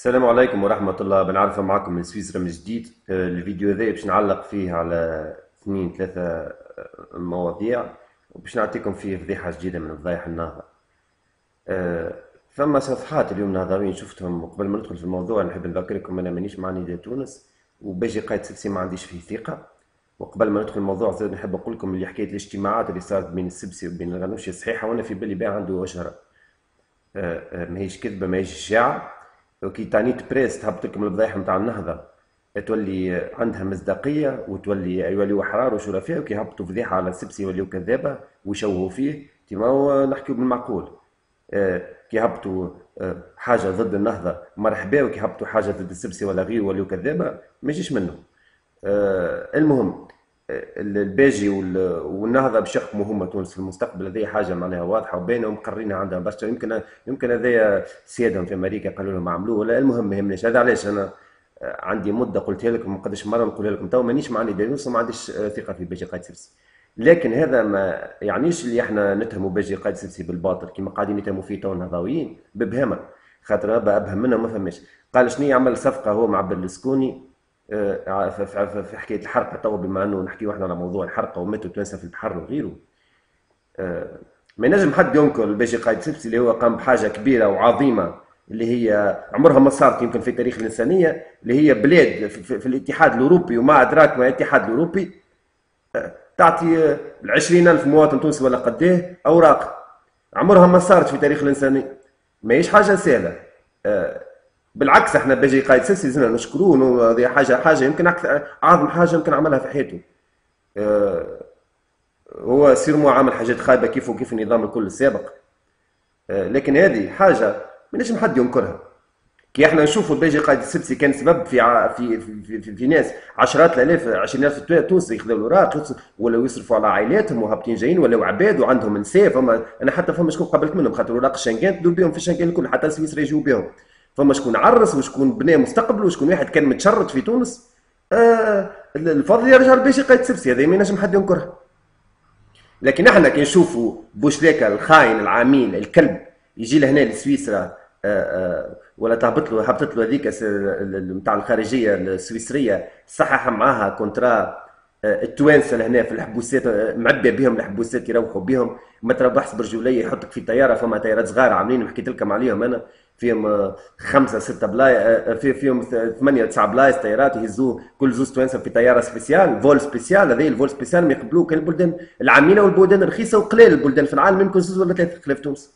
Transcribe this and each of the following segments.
السلام عليكم ورحمة الله. بنعرف معكم من سويسرا من جديد. الفيديو هذا باش نعلق فيه على اثنين ثلاثة مواضيع، وباش نعطيكم فيه فضيحة جديدة من فضايح النهضة. ثم صفحات اليوم نهضويين شفتهم. قبل ما ندخل في الموضوع نحب نذكركم أنا مانيش مع نداء تونس، وباجي قائد سبسي ما عنديش فيه ثقة. وقبل ما ندخل الموضوع زاد نحب نقول لكم اللي حكاية الاجتماعات اللي صارت بين السبسي وبين الغنوشي صحيحة، وأنا في بالي بها عنده وجهرة. ماهيش كذبة ماهيش إشاعة. وكي تعنيت بريس تهبط لكم الفضايح نتاع النهضة تولي عندها مصداقية وتولي يوليو أحرار وشرفاء، وكي يهبطوا فضيحة على السبسي يوليو كذابة ويشوهوا فيه. كيما هو نحكيو بالمعقول. كي يهبطوا حاجة ضد النهضة مرحبا، وكي يهبطوا حاجة ضد السبسي ولا غيره يوليو كذابة ما يجيش منه. المهم، الباجي والنهضه باش يحكموا هما تونس في المستقبل. هذه حاجه معناها واضحه وباينه ومقررينها عندها برشا. يمكن هذايا سيادهم في امريكا قالوا لهم عملوه، ولا المهم ما يهمنيش. هذا علاش انا عندي مده قلتها لكم قداش مره نقولها لكم، تو مانيش معني دينوس وما عنديش ثقه في باجي قايد سبسي. لكن هذا ما يعنيش اللي احنا نتهموا باجي قايد سبسي بالباطل كما قاعدين يتهموا فيه تو النهضاويين ببهمه. خاطر ابهم منهم ما فماش. قال شنو يعمل صفقه هو مع برلسكوني في حكايه الحرقه. تو بما انه نحكيو احنا على موضوع الحرقه وماتوا توانسه في البحر وغيره، ما ينجم حد ينكر الباشا قايد سبسي اللي هو قام بحاجه كبيره وعظيمه اللي هي عمرها ما صارت يمكن في تاريخ الانسانيه، اللي هي بلاد في الاتحاد الاوروبي وما ادراك ما الاتحاد الاوروبي تعطي 20,000 مواطن تونسي ولا قديه اوراق. عمرها ما صارت في تاريخ الانسانيه، ما هيش حاجه سهله. بالعكس احنا باجي قايد سيسي لازمنا نشكروه. هذه حاجه يمكن اكثر اعظم حاجه يمكن عملها في حياته. آه، هو سيرمو عمل حاجات خايبه كيف وكيف النظام الكل السابق. لكن هذه حاجه ما نجم حد ينكرها. كي احنا نشوفوا باجي قايد السبسي كان سبب في ناس عشرات الالاف 20,000 تونسي يخذوا الاوراق ولا يصرفوا على عائلاتهم وهابطين جايين ولا عباد وعندهم نساء. انا حتى فما شكون قبلت منهم خاطر اوراق الشنغان تدور بهم في الشنغان الكل، حتى سويسرا يجيو بهم. فما شكون عرس وشكون بنى مستقبل وشكون واحد كان متشرد في تونس. الفضل يرجع لباجي قايد سبسي، هذا ما ينجم حد ينكرها. لكن احنا كي نشوفوا بوشليكا الخاين العميل الكلب يجي لهنا لسويسرا، ولا هبطت له هذيك نتاع الخارجيه السويسريه صحح معاها كونترا. التوانسه لهنا في الحبوسات معبيه بهم الحبوسات يروحوا بهم. ما تربحش برجوليه يحطك في طياره. فما طيارات صغار عاملين حكيت لكم عليهم انا، فيهم خمسه سته بلاي فيهم ثمانيه تسعه بلايص طيارات يهزوه كل زوز توانسه في طياره سبيسيال فول سبيسيال. هذه الفول سبيسيال ما يقبلوه كان البلدان العامله والبلدان الرخيصه وقليل البلدان في العالم يمكن زوز ولا ثلاثه خلاف تونس.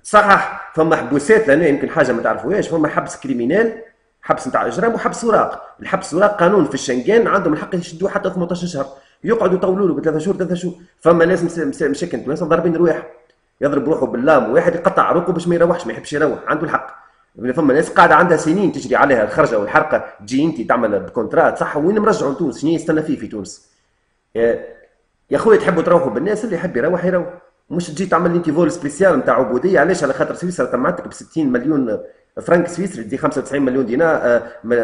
صحح فما حبوسات لهنا يمكن حاجه ما تعرفوهاش. فما حبس كريمينال، حبس نتاع اجرام وحبس وراق. الحبس وراق قانون في الشنغان عندهم الحق يشدوه حتى 18 شهر، يقعدوا يطولوا له بثلاثة شهور 3 شهور. فما ناس مساكن تونس ضاربين رواح، يضرب روحه باللام واحد يقطع عروقه باش ما يروحش ما يحبش يروح عنده الحق. فما ناس قاعده عندها سنين تجري عليها الخرجه والحرقه، تجي انت تعمل بكونترات صح. وين مرجعوا تونس؟ شنو يستنى فيه في تونس؟ يا خويا تحبوا تروحوا بالناس، اللي يحب يروح يروح. مش تجي تعمل انت فول سبيسيال نتاع عبوديه. علاش؟ على خاطر سويسرا طمعتك ب 60 مليون فرنك سويسري، تدي 95 مليون دينار.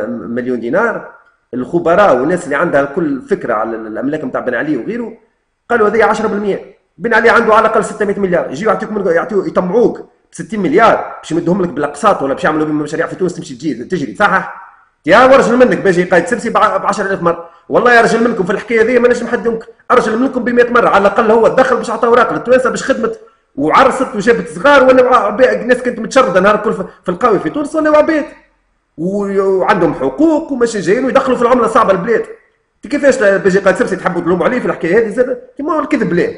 مليون دينار. الخبراء والناس اللي عندها كل فكره على الاملاك نتاع بن علي وغيره قالوا هذه 10%. بن علي عنده على الاقل 600 مليار، يجيو يعطيوك يطمعوك ب 60 مليار باش يمدهم لك بالاقساط ولا باش يعملوا بهم مشاريع في تونس تمشي تجري صح. يا ورجل منك باجي قايد سبسي ب 10,000 مره. والله يا رجل منكم في الحكايه ذي ما نجم حد ينكر. ارجل منكم ب 100 مره على الاقل. هو دخل باش عطى اوراق للتوانسه باش خدمت وعرست وجابت صغار ولا ناس كانت متشرده نهار الكل في القوي في تونس ولا عباد وعندهم حقوق وماشي جايين ويدخلوا في العمله الصعبه البلاد. كيفاش باجي قايد سبسي تحبوا تلوموا عليه في الحكايه هذه زاد؟ كيما هو الكذب لا.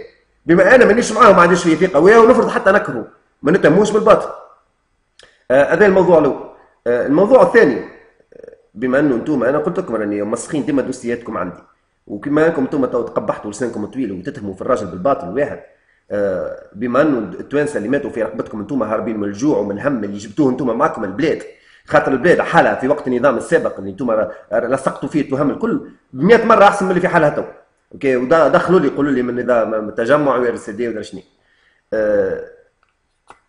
بما انا مانيش معاه وما عنديش فيه ثقه وياه ونفرض حتى نكرهه ما نتهموش بالباطل. هذا الموضوع الاول. الموضوع الثاني، بما انه انتم انا قلت لكم راني مسخين ديما دوسياتكم عندي، وكما انكم انتم تقبحتوا لسانكم طويل وتتهموا في الراجل بالباطل واحد. بما انه التوانسه اللي ماتوا في رقبتكم انتم هاربين من الجوع ومن الهم اللي جبتوه انتم معكم البلاد، خاطر البلاد حالها في وقت النظام السابق اللي انتم لصقتوا فيه التهم الكل ب 100 مره احسن من اللي في حالها تو. اوكي، ودخلوا لي يقولوا لي من نظام التجمع وار اس دي ودرا شنو.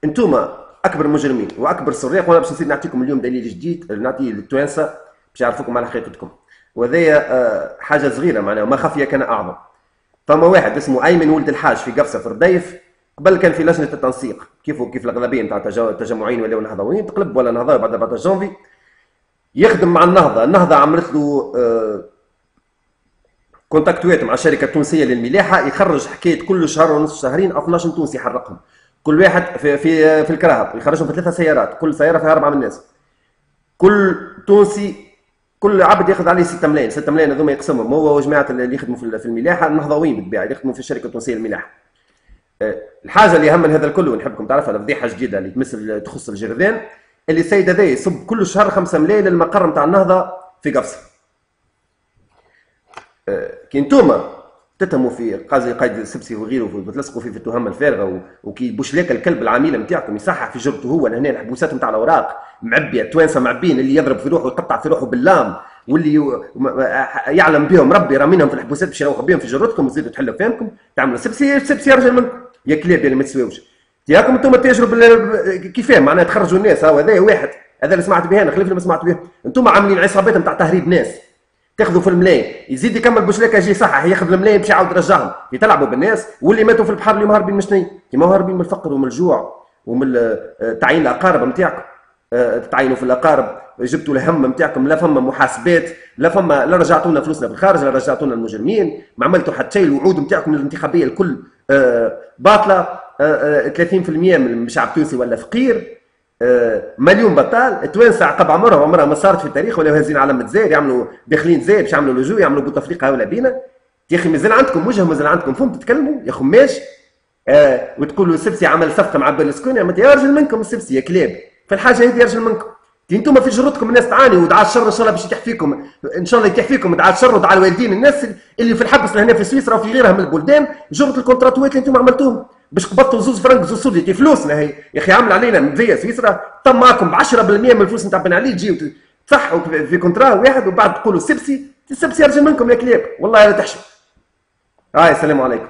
انتم اكبر مجرمين واكبر سراق. وانا باش نصير نعطيكم اليوم دليل جديد نعطيه للتوانسه باش يعرفوكم على حقيقتكم. وهذا حاجه صغيره معناها ما خفيه كان اعظم. فما واحد اسمه ايمن ولد الحاج في قفصه في رديف، قبل كان في لجنه التنسيق كيف الاغلبيه نتاع التجمعين ولاو نهضويين، تقلب ولا نهضه بعد جونفي يخدم مع النهضه عملت له كونتاكتوات مع الشركه التونسيه للملاحه، يخرج حكايه كل شهر ونصف شهرين 12 تونسي يحرقهم، كل واحد في الكراهب يخرجهم في 3 سيارات، كل سياره فيها 4 من الناس، كل تونسي كل عبد ياخذ عليه 6 ملايين، 6 ملايين هذوما يقسمهم هو وجماعه اللي يخدموا في الملاحه النهضويين بالطبيعه اللي يخدموا في الشركه التونسيه للملاحه. الحاجه اللي اهم من هذا الكل ونحبكم تعرفها الفضيحه جديده اللي تخص الجرذان، اللي السيد هذا يصب كل شهر 5 ملايين للمقر نتاع النهضه في قفصه. كي انتوما تتهموا في قايد السبسي وغيره وتلصقوا فيه في التهم الفارغه، وكي بوشليك الكلب العميله نتاعكم يصحح في جرته هو لهنا الحبوسات نتاع الاوراق معبيه، التوانسه معبين اللي يضرب في روحه ويقطع في روحه باللام، واللي يعلم بهم ربي رامينهم في الحبوسات باش يروحوا بهم في جرتكم وتزيدوا تحلوا فهمكم، تعملوا سبسي رجل منكم يا كلاب اللي ما تسواوش. ياكم انتم تجروا كيفاه معناها تخرجوا الناس، هذا واحد هذا اللي سمعت به انا خليف اللي ما سمعت به، انتم عاملين عصابات نتاع تهريب ناس، تاخذوا في الملايين يزيد يكمل بوشلاكه يجي صح ياخذ الملايين باش يعاود يرجعهم، يتلعبوا بالناس، واللي ماتوا في البحر اللي هاربين مشنين كيما هاربين من الفقر ومن الجوع ومن تعيين الاقارب نتاعكم، تعينوا في الاقارب جبتوا الهم نتاعكم، لا فما محاسبات لا رجعتوا لنا فلوسنا بالخارج، لا رجعتوا لنا المجرمين، ما عملتوا حتى شيء، الوعود نتاعكم الانتخابيه الكل باطله، 30% من الشعب التونسي ولا فقير، مليون بطال، التوانسه عقب عمرها ما صارت في التاريخ، ولا هازين علامه زايد يعملوا داخلين زايد باش يعملوا لجوء يعملوا بوتفليقه ولا بينا. يا اخي مازال عندكم وجه، مازال عندكم فم تتكلموا يا خماش، وتقولوا السبسي عمل صفقه مع برلسكوني، يا رجل منكم السبسي يا كلاب، في الحاجه هذه يا رجل منكم. انتم في جرتكم الناس تعاني ودعاء الشر ان شاء الله باش يتيح فيكم، ان شاء الله يتيح فيكم دعاء الشر ودعاء الوالدين الناس اللي في الحبس لهنا في سويسرا وفي غيرها من البلدان، جرة الكونتراتوات اللي انتم عملتوهم باش قبضتوا زوز فرنك زوز سوديتي فلوسنا هي يا اخي، عامل علينا مذيه سويسرا طم معكم ب 10% من الفلوس نتاع بن علي تجيو تصحوا في كونترا واحد وبعد تقولوا السبسي يا رجل منكم يا كلاب، والله لا تحشم. السلام عليكم.